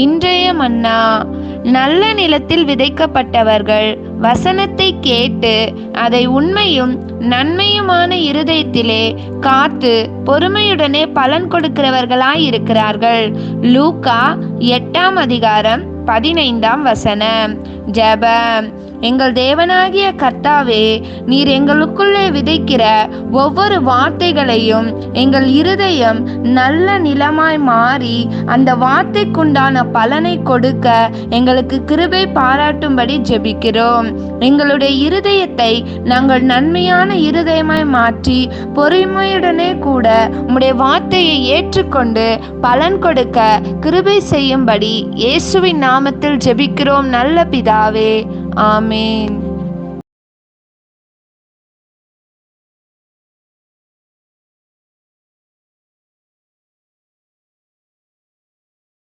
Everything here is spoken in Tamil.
இன்றைய மன்னா. நல்ல நிலத்தில் விதைக்கப்பட்டவர்கள் வசனத்தை கேட்டு அதை உண்மையும் நன்மையுமான இருதயத்திலே காத்து பொறுமையுடனே பலன் கொடுக்கிறவர்களாயிருக்கிறார்கள். லூக்கா 8:15. ஜெபம். எங்கள் தேவனாகிய கர்த்தாவே, நீர் எங்களுக்குள்ளே விதைக்கிற ஒவ்வொரு வார்த்தைகளையும் எங்கள் இருதயம் நல்ல நிலமாய் மாறி அந்த வார்த்தைக்குண்டான பலனை கொடுக்க எங்களுக்கு கிருபை பாராட்டும்படி ஜெபிக்கிறோம். எங்களுடைய இருதயத்தை நாங்கள் நன்மையான இருதயமாய் மாற்றி பொறுமையுடனே கூட உம்முடைய வார்த்தையை ஏற்றுக்கொண்டு பலன் கொடுக்க கிருபை செய்யும்படி இயேசுவின் நாமத்தில் ஜெபிக்கிறோம் நல்ல பிதாவே. ஆமென்.